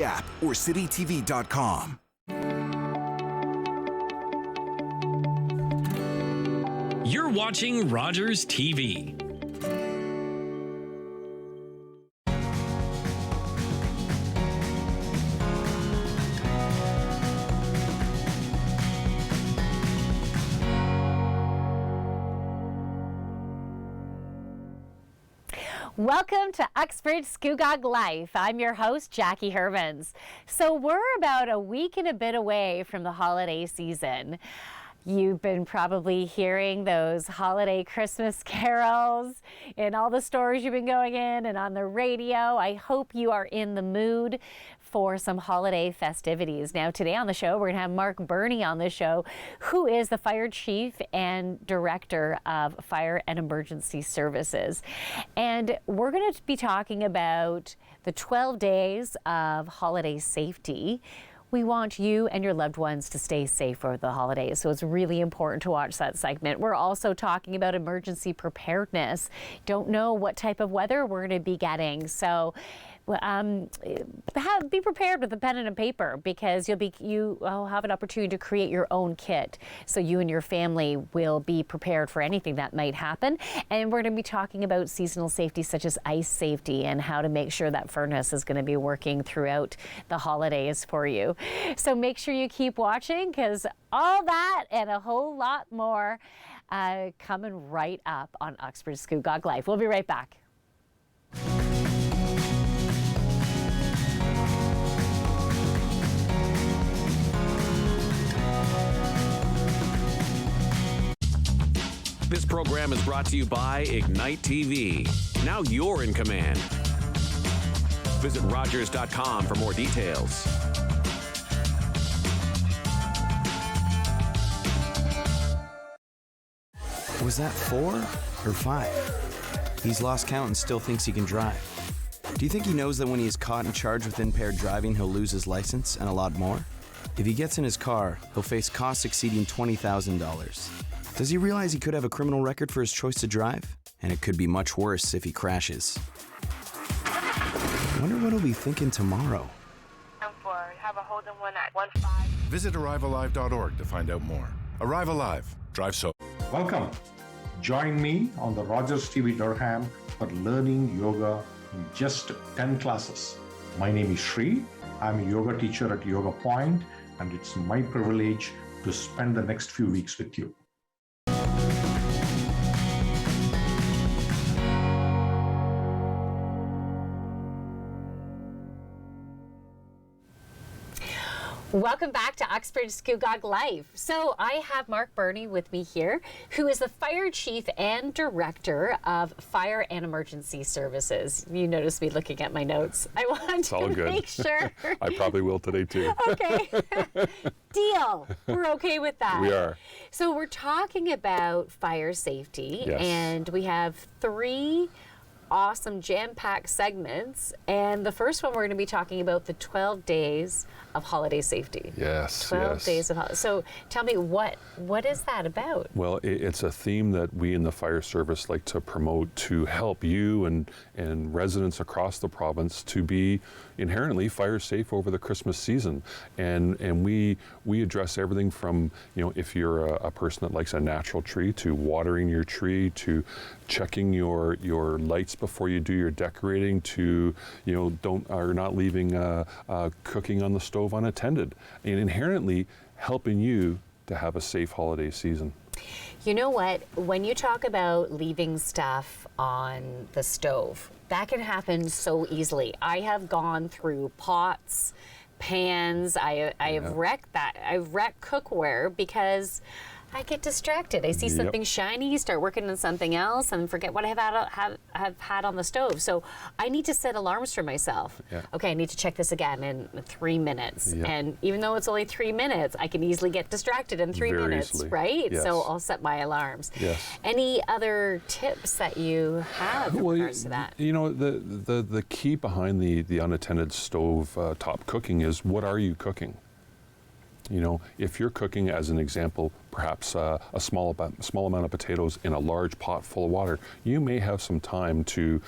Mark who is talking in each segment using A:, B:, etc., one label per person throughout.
A: app or citytv.com.
B: You're watching Rogers TV.
C: Welcome to Uxbridge Scugog Life. I'm your host, Jackie Hermans. So we're about a week and a bit away from the holiday season. You've been probably hearing those holiday Christmas carols in all the stores you've been going in and on the radio. I hope you are in the mood for some holiday festivities. Now today on the show, we're going to have Mark Burney on the show, who is the Fire Chief and Director of Fire and Emergency Services. And we're going to be talking about the 12 days of holiday safety. We want you and your loved ones to stay safe over the holidays, so it's really important to watch that segment. We're also talking about emergency preparedness. Don't know what type of weather we're going to be getting, so be prepared with a pen and a paper, because you'll have an opportunity to create your own kit, so you and your family will be prepared for anything that might happen. And we're going to be talking about seasonal safety, such as ice safety, and how to make sure that furnace is going to be working throughout the holidays for you. So make sure you keep watching, because all that and a whole lot more coming right up on Uxbridge Scugog Life. We'll be right back.
D: This program is brought to you by Ignite TV. Now you're in command. Visit Rogers.com for more details.
E: Was that 4 or 5? He's lost count and still thinks he can drive. Do you think he knows that when he is caught and charged with impaired driving, he'll lose his license and a lot more? If he gets in his car, he'll face costs exceeding $20,000. Does he realize he could have a criminal record for his choice to drive? And it could be much worse if he crashes. Wonder what he'll be thinking tomorrow.
F: Have a Holden one at 15.
G: Visit arrivealive.org to find out more. Arrive Alive. Drive so.
H: Welcome. Join me on the Rogers TV Durham for learning yoga in just 10 classes. My name is Sri. I'm a yoga teacher at Yoga Point, and it's my privilege to spend the next few weeks with you.
C: Welcome back to Uxbridge Scugog Life. So I have Mark Burney with me here, who is the Fire Chief and Director of Fire and Emergency Services. You notice me looking at my notes. I want to make sure.
I: I probably will today too.
C: Okay. Deal. We're okay with that.
I: We are.
C: So we're talking about fire safety, and we have 3 awesome jam-packed segments, and the first one we're going to be talking about the 12 days of holiday safety. 12 days of holiday. So tell me, what is that about?
I: Well, it's a theme that we in the fire service like to promote to help you and residents across the province to be inherently fire safe over the Christmas season. And we address everything from, if you're a person that likes a natural tree, to watering your tree, to checking your lights before you do your decorating, to not leaving cooking on the stove unattended, and inherently helping you to have a safe holiday season.
C: You know what? When you talk about leaving stuff on the stove, that can happen so easily. I have gone through pots, pans. I have wrecked that. I've wrecked cookware because I get distracted. I see something shiny, start working on something else, and forget what I have had on the stove. So I need to set alarms for myself. Okay, I need to check this again in 3 minutes. And even though it's only 3 minutes, I can easily get distracted in 3 minutes, easily. Right?
I: Yes.
C: So I'll set my alarms. Any other tips that you have in regards to that?
I: The key behind the unattended stove top cooking is, what are you cooking? You know, if you're cooking, as an example, perhaps a small amount of potatoes in a large pot full of water, you may have some time to,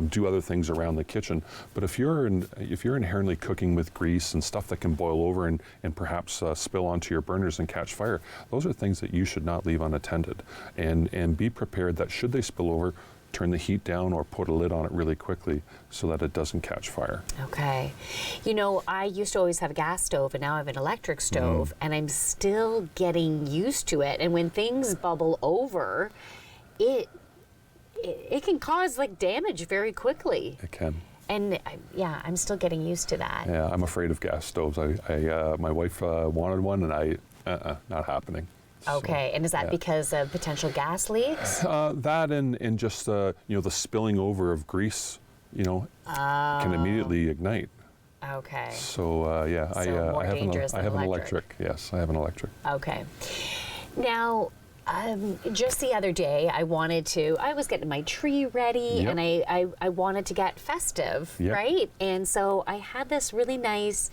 I: do other things around the kitchen. But if you're inherently cooking with grease and stuff that can boil over and perhaps spill onto your burners and catch fire, those are things that you should not leave unattended. And be prepared that should they spill over, turn the heat down or put a lid on it really quickly so that it doesn't catch fire.
C: Okay. You know, I used to always have a gas stove, and now I have an electric stove, and I'm still getting used to it. And when things bubble over, it can cause like damage very quickly.
I: It can.
C: And yeah, I'm still getting used to that.
I: Yeah, I'm afraid of gas stoves. My wife wanted one, and not happening.
C: Okay, and is that because of potential gas leaks?
I: That and just the spilling over of grease, can immediately ignite.
C: Okay.
I: So I have an electric. Yes, I have an electric.
C: Okay. Now, just the other day, I was getting my tree ready, and I wanted to get festive, right? And so I had this really nice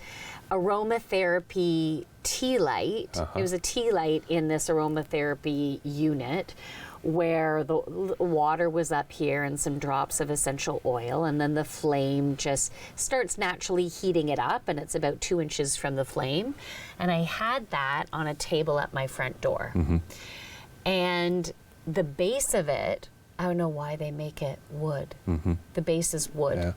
C: aromatherapy tea light. It was a tea light in this aromatherapy unit where the water was up here and some drops of essential oil, and then the flame just starts naturally heating it up, and it's about 2 inches from the flame. And I had that on a table at my front door. And the base of it, I don't know why they make it wood. The base is wood.
I: Yeah.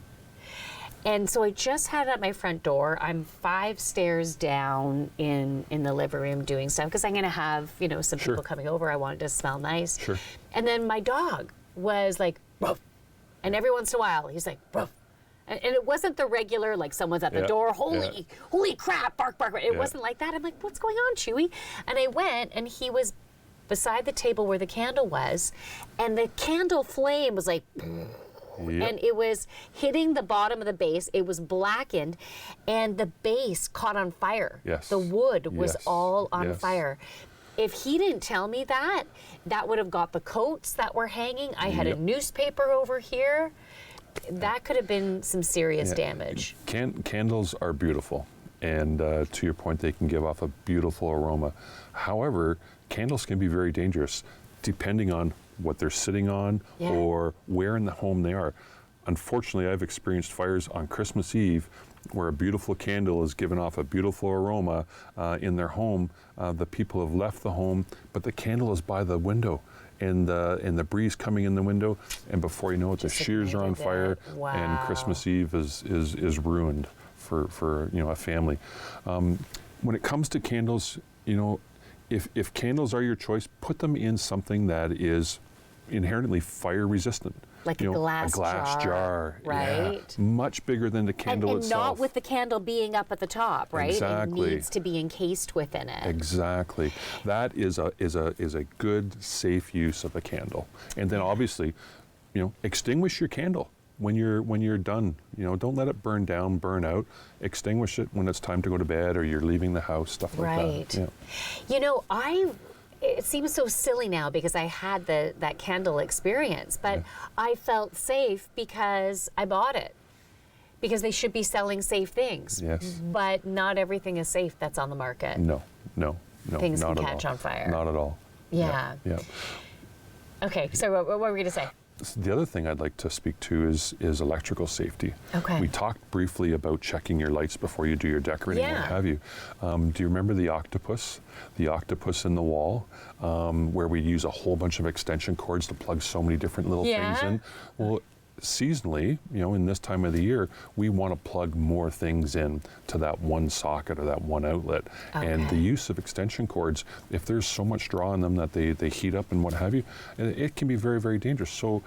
C: And so I just had it at my front door. I'm 5 stairs down in the living room doing stuff because I'm going to have, some people coming over. I want it to smell nice.
I: Sure.
C: And then my dog was like, "Ruff." And every once in a while, he's like, "Ruff." And it wasn't the regular, like someone's at the door, holy crap, bark, bark. It wasn't like that. I'm like, what's going on, Chewy? And I went, and he was beside the table where the candle was, and the candle flame was like... And it was hitting the bottom of the base. It was blackened, and the base caught on fire.
I: Yes.
C: The wood was all on
I: Yes.
C: fire. If he didn't tell me that would have got the coats that were hanging. I had a newspaper over here. That could have been some serious damage.
I: Candles are beautiful, and to your point, they can give off a beautiful aroma. However, candles can be very dangerous depending on what they're sitting on or where in the home they are. Unfortunately, I've experienced fires on Christmas Eve where a beautiful candle is giving off a beautiful aroma in their home. The people have left the home, but the candle is by the window, and the breeze coming in the window, and before you know it, the shears are on fire, and Christmas Eve is ruined for a family. When it comes to candles, if candles are your choice, put them in something that is inherently fire resistant.
C: Like a glass
I: jar.
C: Right?
I: Yeah, much bigger than the candle
C: and
I: itself.
C: not with the candle being up at the top, right?
I: Exactly.
C: It needs to be encased within it.
I: Exactly. That is a good, safe use of a candle. And then obviously, extinguish your candle when you're done. Don't let it burn down, burn out. Extinguish it when it's time to go to bed or you're leaving the house, stuff like that. Yeah.
C: It seems so silly now because I had that candle experience, but I felt safe because I bought it. Because they should be selling safe things.
I: Yes.
C: But not everything is safe that's on the market.
I: No.
C: Things
I: not
C: can
I: at
C: catch
I: all.
C: on fire.
I: Not at all.
C: Yeah. Okay, so what were we going to say?
I: The other thing I'd like to speak to is electrical safety.
C: Okay.
I: We talked briefly about checking your lights before you do your decorating, what have you. Do you remember the octopus in the wall, where we use a whole bunch of extension cords to plug so many different little things in? Well, seasonally, in this time of the year, we want to plug more things in to that one socket or that one outlet. And the use of extension cords, if there's so much draw on them that they heat up and what have you, it can be very, very dangerous. So,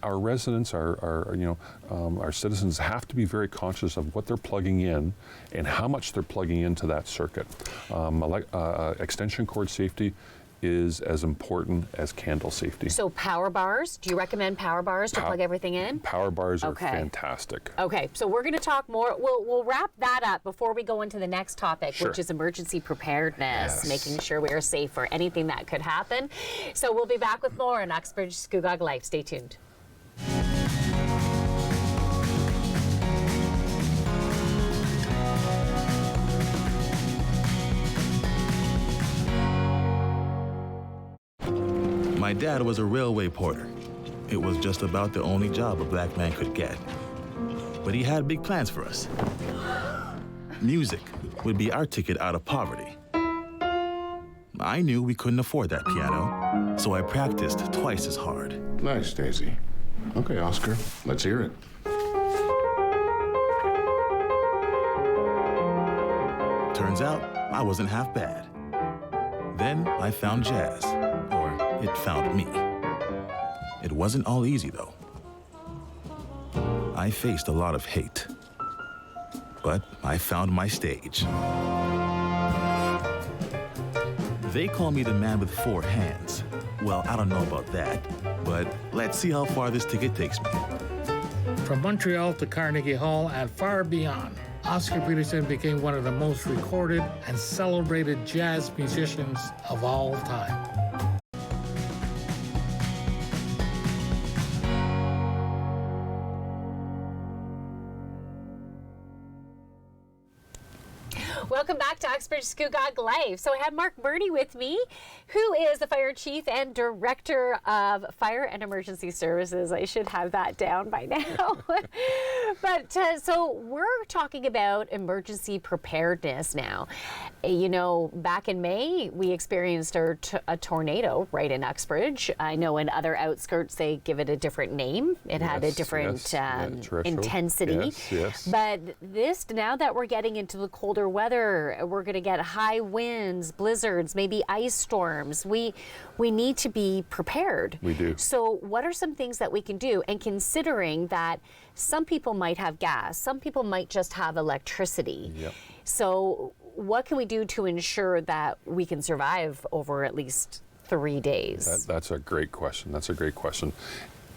I: our residents, our citizens have to be very conscious of what they're plugging in and how much they're plugging into that circuit. Extension cord safety is as important as candle safety.
C: So power bars, do you recommend power bars to plug everything in?
I: Power bars are fantastic.
C: Okay, so we're going to talk more. We'll wrap that up before we go into the next topic, which is emergency preparedness, making sure we are safe for anything that could happen. So we'll be back with more on Uxbridge Scugog Life. Stay tuned.
J: dad was a railway porter. It was just about the only job a black man could get. But he had big plans for us. Music would be our ticket out of poverty. I knew we couldn't afford that piano, so I practiced twice as hard.
G: Nice, Daisy. Okay, Oscar, let's hear it.
J: Turns out, I wasn't half bad. Then I found jazz, or it found me. It wasn't all easy, though. I faced a lot of hate, but I found my stage. They call me the man with 4 hands. Well, I don't know about that, but let's see how far this ticket takes me.
K: From Montreal to Carnegie Hall and far beyond, Oscar Peterson became one of the most recorded and celebrated jazz musicians of all time.
C: Welcome back to Uxbridge Scugog Life. So I have Mark Burney with me, who is the Fire Chief and Director of Fire and Emergency Services. I should have that down by now. But so we're talking about emergency preparedness now. You know, back in May, we experienced a tornado right in Uxbridge. I know in other outskirts, they give it a different name. It had a different intensity.
I: Yes.
C: But this, now that we're getting into the colder weather, we're going to get high winds, blizzards, maybe ice storms. We need to be prepared.
I: We do.
C: So what are some things that we can do? And considering that some people might have gas, some people might just have electricity.
I: Yep.
C: So what can we do to ensure that we can survive over at least 3 days?
I: That's a great question. That's a great question.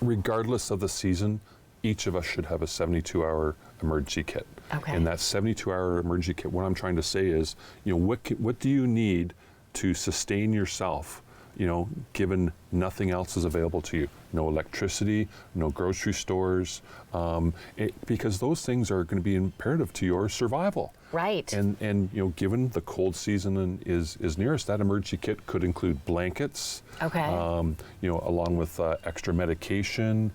I: Regardless of the season, each of us should have a 72-hour emergency kit.
C: Okay.
I: And that 72-hour emergency kit, what I'm trying to say is, you know, what do you need to sustain yourself, you know, given nothing else is available to you? No electricity, no grocery stores, because those things are going to be imperative to your survival.
C: Right.
I: And you know, given the cold season is near us, that emergency kit could include blankets.
C: Okay.
I: You know, along with extra medication,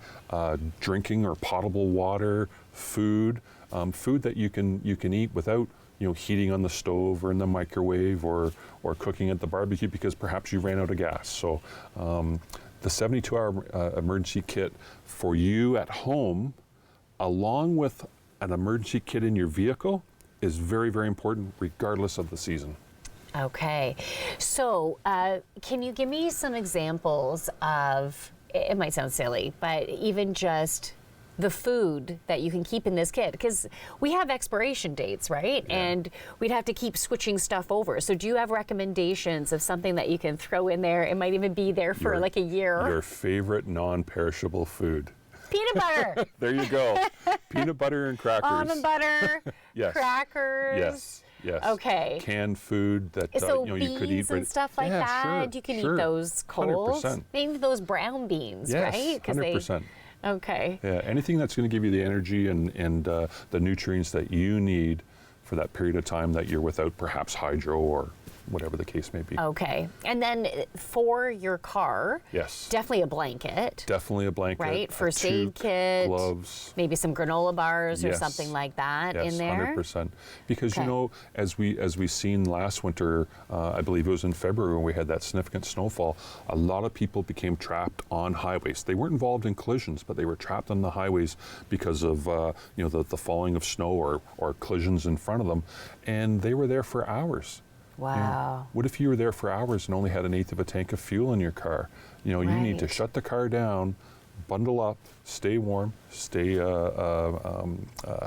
I: drinking or potable water, food that you can eat without, you know, heating on the stove or in the microwave or cooking at the barbecue because perhaps you ran out of gas. So the 72-hour emergency kit for you at home, along with an emergency kit in your vehicle, is very, very important regardless of the season.
C: Okay. So can you give me some examples of, it might sound silly, but even just the food that you can keep in this kit? Because we have expiration dates, right?
I: Yeah.
C: And we'd have to keep switching stuff over. So do you have recommendations of something that you can throw in there? It might even be there for like a year.
I: Your favorite non-perishable food.
C: Peanut butter.
I: There you go. Peanut butter and crackers.
C: Almond butter,
I: Yes.
C: crackers.
I: Yes. Yes.
C: Okay.
I: Canned food that
C: So
I: you know,
C: beans
I: you could eat
C: and stuff like that,
I: Sure,
C: you can
I: sure.
C: eat those cold.
I: 100%.
C: Maybe those brown beans,
I: Yes,
C: right?
I: 100%.
C: Okay.
I: Yeah, anything that's going to give you the energy and the nutrients that you need for that period of time that you're without perhaps hydro or whatever the case may be.
C: Okay. And then for your car,
I: Yes.
C: definitely a blanket.
I: Definitely a blanket.
C: Right,
I: a
C: first aid
I: toque,
C: kit,
I: gloves.
C: maybe some granola bars or
I: Yes.
C: something like that
I: Yes,
C: in there.
I: 100%. Because
C: Okay.
I: you know, as we seen last winter, I believe it was in February when we had that significant snowfall. A lot of people became trapped on highways. They weren't involved in collisions, but they were trapped on the highways because of you know, the falling of snow or collisions in front of them, and they were there for hours.
C: Wow.
I: You know, what if you were there for hours and only had 1/8 of a tank of fuel in your car? You know, you need to
C: Right.
I: shut the car down, bundle up, stay warm, stay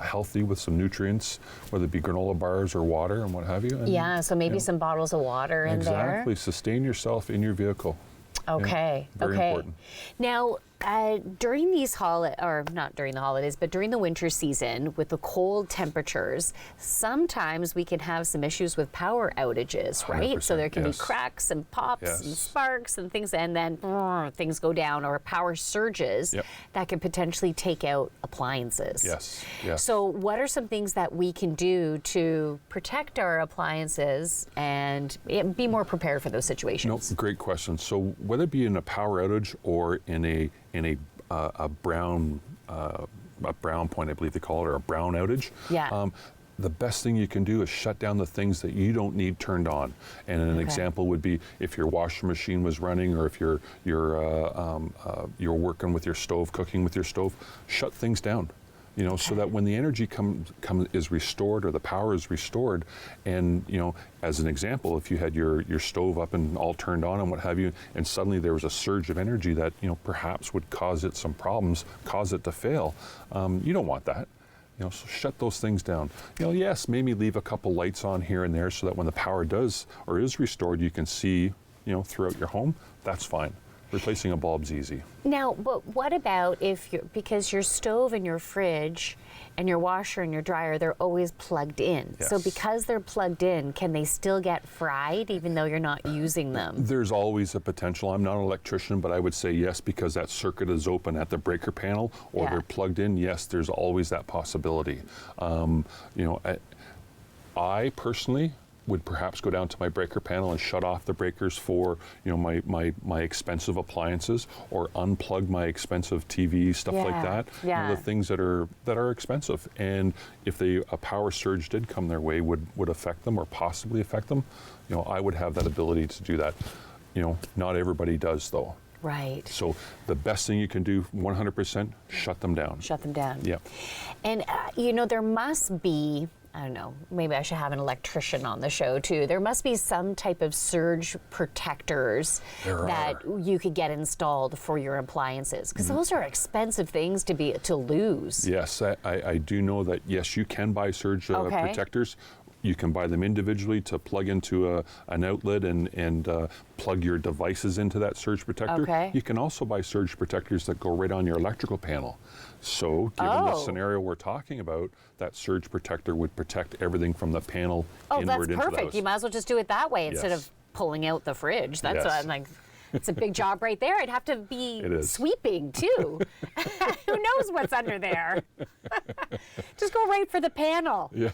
I: healthy with some nutrients, whether it be granola bars or water and what have you. And,
C: Yeah, so maybe
I: you know,
C: some bottles of water in there.
I: Exactly. Sustain yourself in your vehicle.
C: Okay.
I: Very
C: okay.
I: important.
C: Now, during these or not during the holidays, but during the winter season with the cold temperatures, sometimes we can have some issues with power outages, right? So there can be cracks and pops and sparks and things, and then things go down, or power surges that could potentially take out appliances.
I: Yes.
C: So what are some things that we can do to protect our appliances and be more prepared for those situations?
I: No, great question. So whether it be in a power outage or in a brown point, I believe they call it, or a brown outage. The best thing you can do is shut down the things that you don't need turned on. And an example would be if your washer machine was running, or if you're working with your stove, cooking with your stove, shut things down. So that when the energy is restored, or the power is restored, and as an example, if you had your stove up and all turned on and what have you, and suddenly there was a surge of energy that perhaps would cause it some problems, cause it to fail, you don't want that. So shut those things down. Yes, maybe leave a couple lights on here and there so that when the power does or is restored, you can see throughout your home. That's fine. Replacing a bulb's easy.
C: Now, but what about because your stove and your fridge and your washer and your dryer, they're always plugged in. So because they're plugged in, can they still get fried even though you're not using them?
I: There's always a potential. I'm not an electrician, but I would say yes, because that circuit is open at the breaker panel, or they're plugged in. Yes, there's always that possibility. I personally would perhaps go down to my breaker panel and shut off the breakers for my expensive appliances, or unplug my expensive TV, stuff like that. The things that are expensive, and if a power surge did come their way, would affect them, or possibly affect them, I would have that ability to do that. Not everybody does, though.
C: Right.
I: So the best thing you can do, 100%, shut them down.
C: Shut them down.
I: Yeah.
C: And there must be, I don't know, maybe I should have an electrician on the show too. There must be some type of surge protectors that you could get installed for your appliances, because those are expensive things to lose.
I: Yes, I do know that, yes, you can buy surge protectors. You can buy them individually to plug into an outlet and plug your devices into that surge protector. You can also buy surge protectors that go right on your electrical panel. So given the scenario we're talking about, that surge protector would protect everything from the panel inward into the house.
C: Oh, that's perfect. You might as well just do it that way instead of pulling out the fridge. That's what I'm like. It's a big job right there. I'd have to be sweeping too. Who knows what's under there? Just go right for the panel.
I: Yeah.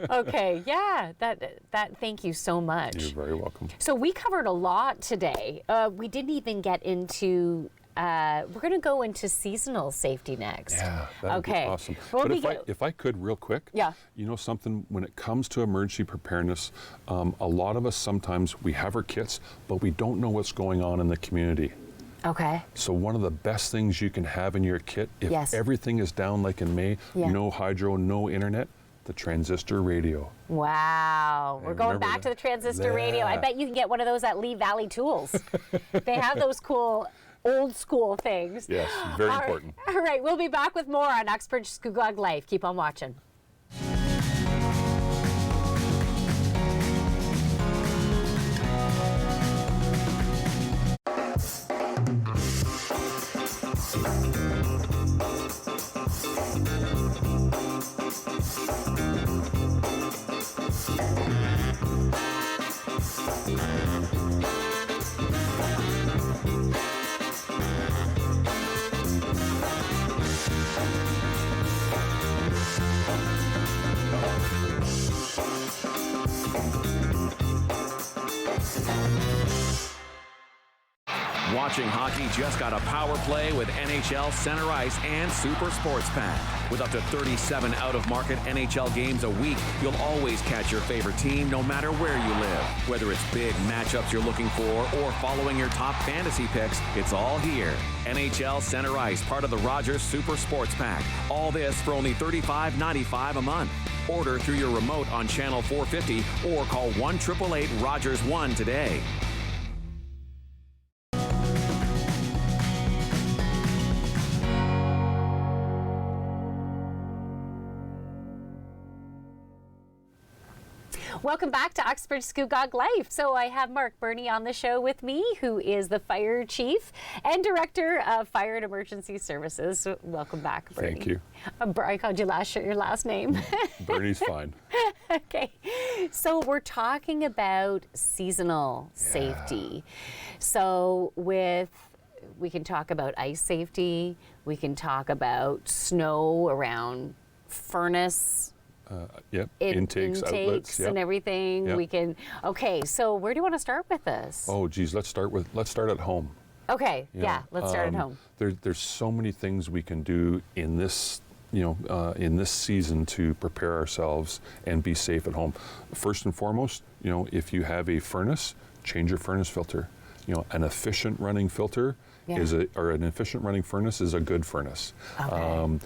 C: Okay, that thank you so much.
I: You're very welcome.
C: So we covered a lot today. We didn't even get into, we're going to go into seasonal safety next.
I: Yeah, that would be awesome. But if I could, real quick, something, when it comes to emergency preparedness, a lot of us sometimes, we have our kits, but we don't know what's going on in the community.
C: Okay.
I: So one of the best things you can have in your kit, if everything is down like in May, no hydro, no internet, the transistor radio.
C: Wow. We're going back to the transistor radio. I bet you can get one of those at Lee Valley Tools. They have those cool old school things.
I: Yes, very important.
C: All right, we'll be back with more on Uxbridge Scugog Life. Keep on watching.
D: Watching hockey just got a power play with NHL Center Ice and Super Sports Pack. With up to 37 out-of-market NHL games a week, you'll always catch your favorite team no matter where you live. Whether it's big matchups you're looking for or following your top fantasy picks, it's all here. NHL Center Ice, part of the Rogers Super Sports Pack. All this for only $35.95 a month. Order through your remote on Channel 450 or call 1-888-ROGERS-1 today.
C: Welcome back to Uxbridge Scugog Life. So I have Mark Burney on the show with me, who is the Fire Chief and Director of Fire and Emergency Services. So welcome back, Burney.
I: Thank you.
C: I called you your last name.
I: Burney's fine.
C: Okay. So we're talking about seasonal safety. So we can talk about ice safety. We can talk about snow around furnace.
I: Intakes, outlets,
C: and everything.
I: Yep.
C: We can. Okay, so where do you want to start with this?
I: Oh, geez, let's start at home.
C: Okay, let's start at home.
I: There's so many things we can do in this, in this season to prepare ourselves and be safe at home. First and foremost, if you have a furnace, change your furnace filter. An efficient running filter or an efficient running furnace is a good furnace.
C: Okay.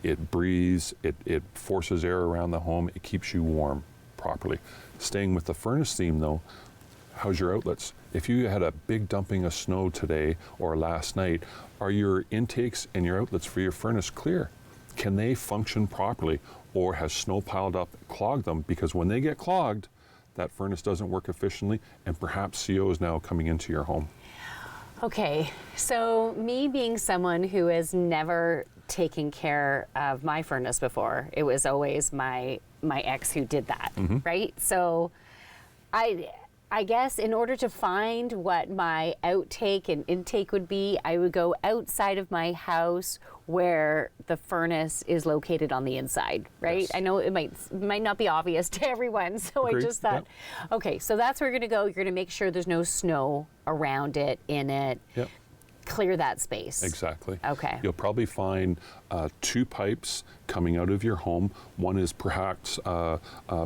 I: It breathes, it forces air around the home, it keeps you warm properly. Staying with the furnace theme though, how's your outlets? If you had a big dumping of snow today or last night, are your intakes and your outlets for your furnace clear? Can they function properly, or has snow piled up, clogged them? Because when they get clogged, that furnace doesn't work efficiently, and perhaps CO is now coming into your home.
C: Okay, so me being someone who has never taken care of my furnace before, it was always my ex who did that, right? So I guess in order to find what my outtake and intake would be, I would go outside of my house where the furnace is located on the inside, right?
I: Yes.
C: I know it might not be obvious to everyone, so
I: Agreed.
C: I just thought, okay, so that's where you're gonna go. You're gonna make sure there's no snow around it, in it.
I: Yep.
C: Clear that space.
I: Exactly.
C: Okay.
I: You'll probably find 2 pipes coming out of your home. One is perhaps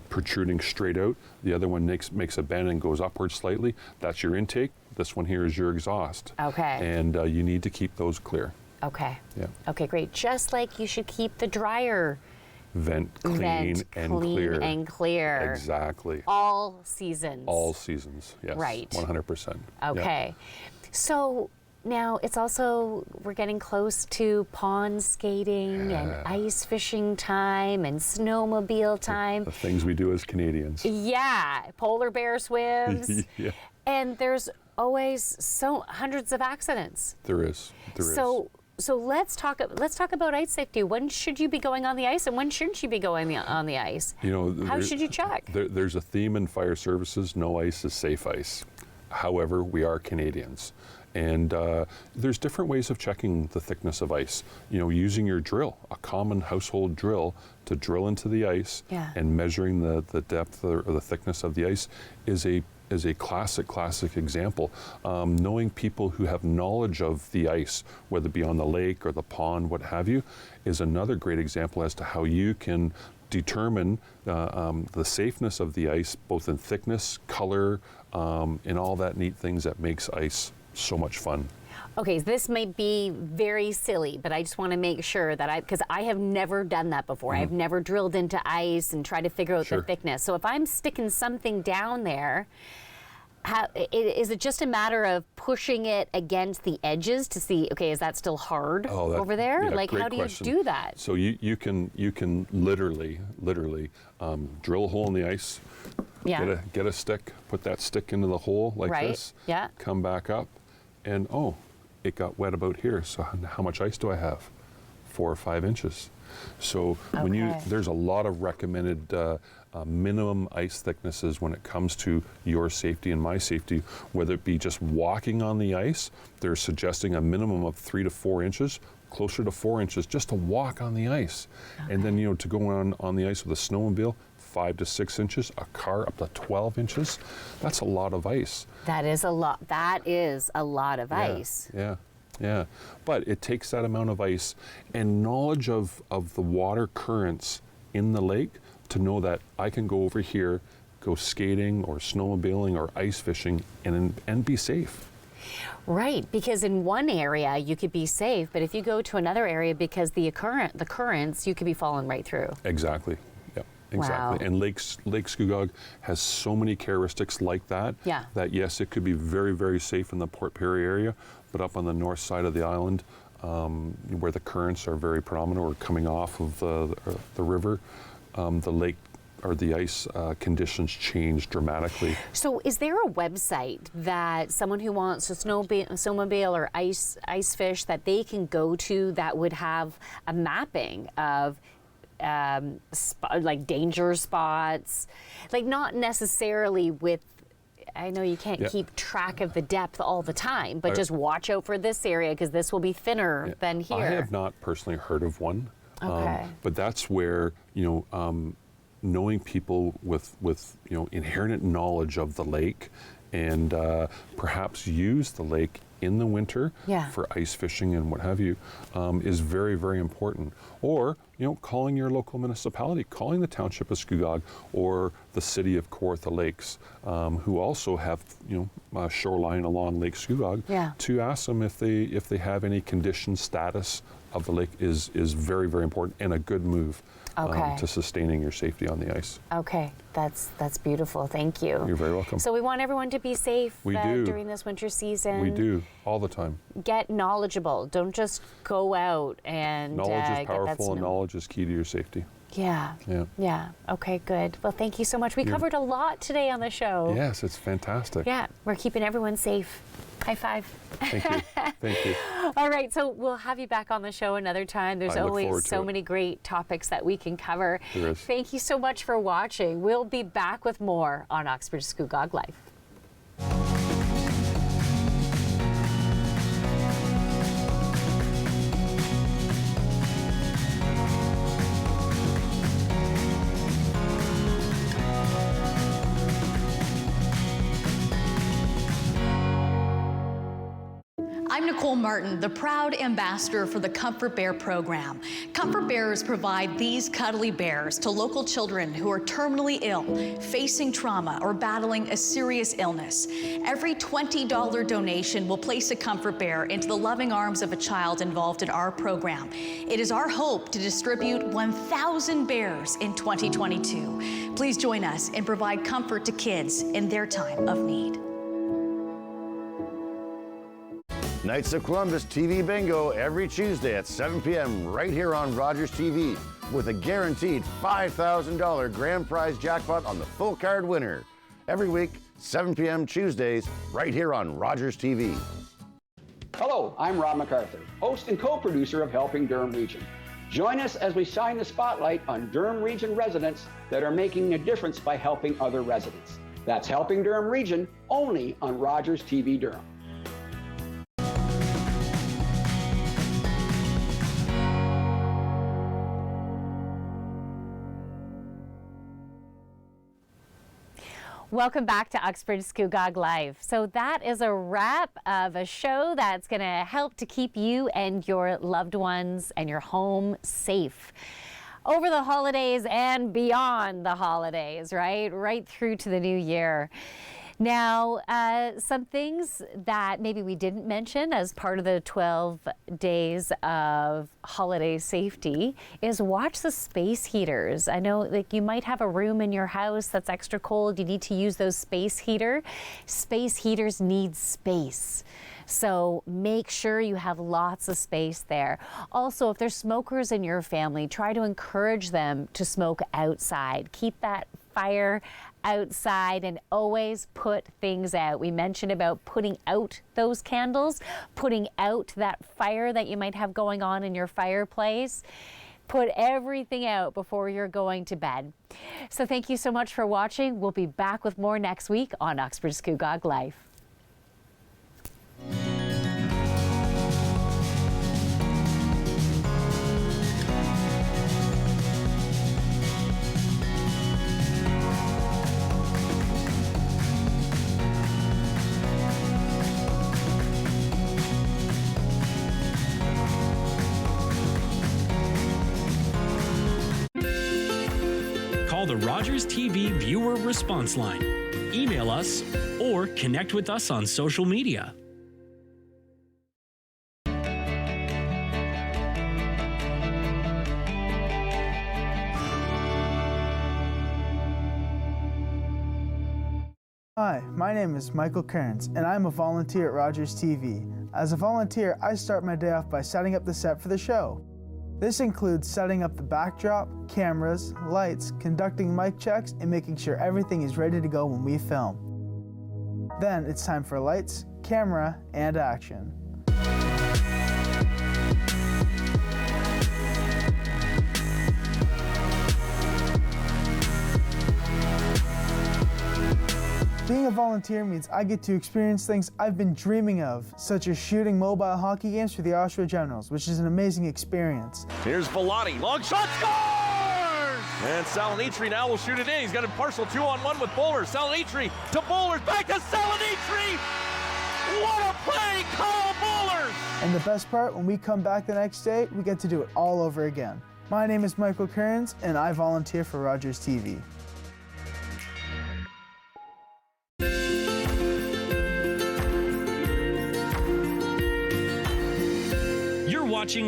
I: protruding straight out. The other one makes a bend and goes upward slightly. That's your intake. This one here is your exhaust.
C: Okay.
I: And you need to keep those clear.
C: Okay.
I: Yeah.
C: Okay, great. Just like you should keep the dryer
I: Vent clean and clear. Exactly.
C: All seasons.
I: All seasons, yes.
C: Right.
I: 100%.
C: Okay. So now it's also, we're getting close to pond skating and ice fishing time and snowmobile time.
I: The things we do as Canadians.
C: Yeah, polar bear swims.
I: Yeah.
C: And there's always hundreds of accidents.
I: There is.
C: So let's talk about ice safety. When should you be going on the ice, and when shouldn't you be going on the ice? How should you check?
I: There's a theme in fire services: no ice is safe ice. However, we are Canadians, and there's different ways of checking the thickness of ice. Using your drill, a common household drill, to drill into the ice and measuring the depth or the thickness of the ice is a classic example. Knowing people who have knowledge of the ice, whether it be on the lake or the pond, what have you, is another great example as to how you can determine the safeness of the ice, both in thickness, color, and all that neat things that makes ice so much fun.
C: Okay, this may be very silly, but I just want to make sure that because I have never done that before. I've never drilled into ice and tried to figure out the thickness. So if I'm sticking something down there, is it just a matter of pushing it against the edges to see, okay, is that still hard over there?
I: Yeah,
C: like, how do
I: question.
C: you do that?
I: So you can literally drill a hole in the ice, get a stick, put that stick into the hole like this, come back up, and it got wet about here. So how much ice do I have? 4 or 5 inches. So there's a lot of recommended minimum ice thicknesses when it comes to your safety and my safety, whether it be just walking on the ice. They're suggesting a minimum of 3 to 4 inches, closer to 4 inches, just to walk on the ice. And then, to go on the ice with a snowmobile, 5 to 6 inches, a car up to 12 inches. That's a lot of ice.
C: That is a lot. That is a lot of ice.
I: Yeah. But it takes that amount of ice and knowledge of the water currents in the lake to know that I can go over here, go skating or snowmobiling or ice fishing and be safe.
C: Right, because in one area you could be safe, but if you go to another area, because the currents, you could be falling right through.
I: Exactly. Exactly.
C: Wow.
I: And Lake Scugog has so many characteristics like that, that yes, it could be very, very safe in the Port Perry area, but up on the north side of the island, where the currents are very predominant or coming off of the river, the lake the ice conditions change dramatically.
C: So is there a website that someone who wants to snowmobile or ice fish that they can go to that would have a mapping of like danger spots, like not necessarily with, I know you can't keep track of the depth all the time, but just watch out for this area because this will be thinner than here?
I: I have not personally heard of one,
C: okay.
I: But that's where, knowing people with inherent knowledge of the lake and perhaps use the lake in the winter for ice fishing and what have you is very, very important. Or, calling your local municipality, calling the Township of Scugog or the City of Kawartha Lakes, who also have, a shoreline along Lake Scugog, to ask them if they have any condition status of the lake is very, very important and a good move to sustaining your safety on the ice.
C: Okay, that's beautiful. Thank you.
I: You're very welcome.
C: So we want everyone to be safe during this winter season.
I: We do, all the time.
C: Get knowledgeable. Don't just go out and
I: knowledge is powerful and knowledge is key to your safety.
C: Yeah. Okay, good. Well, thank you so much. We covered a lot today on the show.
I: Yes, it's fantastic.
C: Yeah, we're keeping everyone safe. High five.
I: Thank you. Thank you.
C: All right, so we'll have you back on the show another time. There's always so many great topics that we can cover.
I: There is.
C: Thank you so much for watching. We'll be back with more on Uxbridge Scugog Life.
L: I'm Nicole Martin, the proud ambassador for the Comfort Bear program. Comfort Bears provide these cuddly bears to local children who are terminally ill, facing trauma, or battling a serious illness. Every $20 donation will place a Comfort Bear into the loving arms of a child involved in our program. It is our hope to distribute 1,000 bears in 2022. Please join us and provide comfort to kids in their time of need.
M: Knights of Columbus TV Bingo every Tuesday at 7 p.m. right here on Rogers TV with a guaranteed $5,000 grand prize jackpot on the full card winner. Every week, 7 p.m. Tuesdays, right here on Rogers TV.
N: Hello, I'm Rob MacArthur, host and co-producer of Helping Durham Region. Join us as we shine the spotlight on Durham Region residents that are making a difference by helping other residents. That's Helping Durham Region, only on Rogers TV Durham.
C: Welcome back to Uxbridge Scugog Life. So that is a wrap of a show that's going to help to keep you and your loved ones and your home safe over the holidays and beyond the holidays, right through to the new year. Now, some things that maybe we didn't mention as part of the 12 days of holiday safety is watch the space heaters. I know you might have a room in your house that's extra cold. You need to use those space heaters. Space heaters need space. So make sure you have lots of space there. Also, if there's smokers in your family, try to encourage them to smoke outside. Keep that fire outside and always put things out. We mentioned about putting out those candles, putting out that fire that you might have going on in your fireplace. Put everything out before you're going to bed. So thank you so much for watching. We'll be back with more next week on Uxbridge Scugog Life.
B: Call the Rogers TV viewer response line, email us, or connect with us on social media.
O: Hi, my name is Michael Kearns, and I'm a volunteer at Rogers TV. As a volunteer, I start my day off by setting up the set for the show. This includes setting up the backdrop, cameras, lights, conducting mic checks, and making sure everything is ready to go when we film. Then it's time for lights, camera, and action. Being a volunteer means I get to experience things I've been dreaming of, such as shooting mobile hockey games for the Oshawa Generals, which is an amazing experience.
P: Here's Velani, long shot, scores! And Salinitri now will shoot it in. He's got a partial 2-on-1 with Bowlers. Salinitri to Bowlers, back to Salinitri! What a play, Kyle Bowlers!
O: And the best part, when we come back the next day, we get to do it all over again. My name is Michael Kearns, and I volunteer for Rogers TV.
B: You're watching